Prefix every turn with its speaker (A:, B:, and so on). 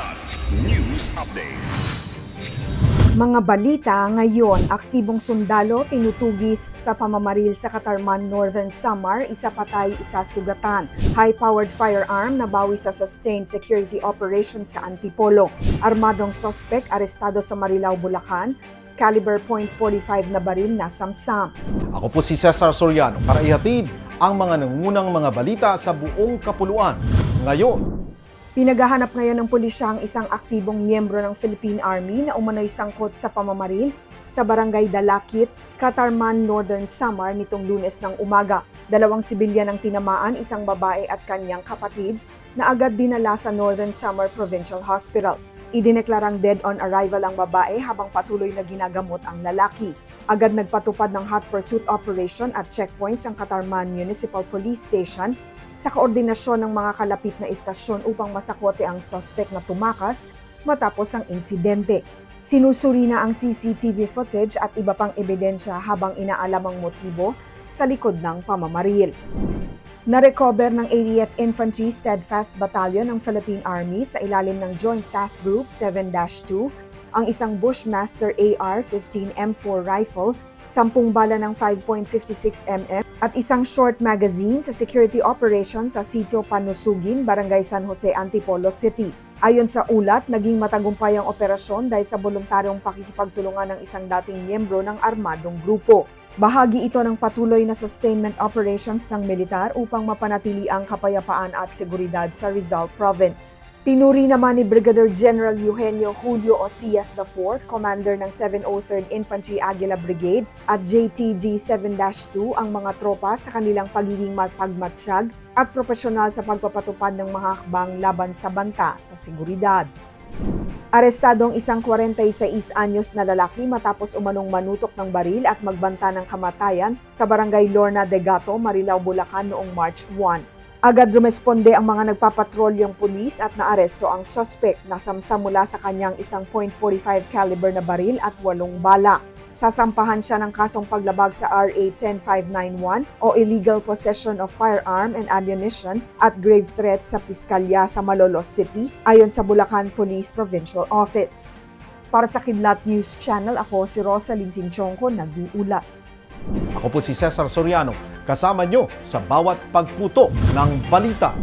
A: Kilat News Updates.
B: Mga balita ngayon, aktibong sundalo tinutugis sa pamamaril sa Katarman, Northern Samar, isa patay, isa sugatan. High-powered firearm nabawi sa sustained security operation sa Antipolo. Armadong sospek arestado sa Marilao, Bulacan. Caliber .45 na baril na samsam.
C: Ako po si Cesar Soriano para ihatid ang mga nangungunang mga balita sa buong kapuluan. Ngayon,
B: Pinaghahanap ngayon ng pulisya ang isang aktibong miyembro ng Philippine Army na umano'y sangkot sa pamamaril sa Barangay Dalakit, Katarman, Northern Samar nitong Lunes ng umaga. 2 sibilyan ang tinamaan, isang babae at kanyang kapatid na agad dinala sa Northern Samar Provincial Hospital. Idineklarang dead on arrival ang babae habang patuloy na ginagamot ang lalaki. Agad nagpatupad ng hot pursuit operation at checkpoints ang Katarman Municipal Police Station sa koordinasyon ng mga kalapit na istasyon upang masakote ang sospek na tumakas matapos ang insidente. Sinusuri na ang CCTV footage at iba pang ebidensya habang inaalam ang motibo sa likod ng pamamaril. Narecover ng 80th Infantry Steadfast Battalion ng Philippine Army sa ilalim ng Joint Task Group 7-2 ang isang Bushmaster AR-15 M4 rifle, 10 bala ng 5.56 mm at isang short magazine sa security operation sa Sitio Panusugin, Barangay San Jose, Antipolo City. Ayon sa ulat, naging matagumpay ang operasyon dahil sa voluntaryong pakikipagtulungan ng isang dating miyembro ng armadong grupo. Bahagi ito ng patuloy na sustainment operations ng militar upang mapanatili ang kapayapaan at seguridad sa Rizal Province. Pinuri naman ni Brigadier General Eugenio Julio Osias IV, Commander ng 703rd Infantry Aguila Brigade at JTG 7-2 ang mga tropa sa kanilang pagiging mapagmatsyag at propesyonal sa pagpapatupad ng mga hakbang laban sa banta sa seguridad. Arestadong isang 46 anyos na lalaki matapos umanong manutok ng baril at magbanta ng kamatayan sa Barangay Lorna de Gato, Marilao, Bulacan noong March 1. Agad rumesponde ang mga nagpapatrolyong pulis at naaresto ang suspect na samsam mula sa kanyang isang .45 caliber na baril at 8 bala. Sasampahan siya ng kasong paglabag sa RA 10591 o illegal possession of firearm and ammunition at grave threat sa Piskalya sa Malolos City ayon sa Bulacan Police Provincial Office. Para sa Kidlat News Channel, ako si Rosalyn Sinchonco, nag-uulat.
C: ako po si Cesar Soriano, kasama nyo sa bawat pagputo ng balita.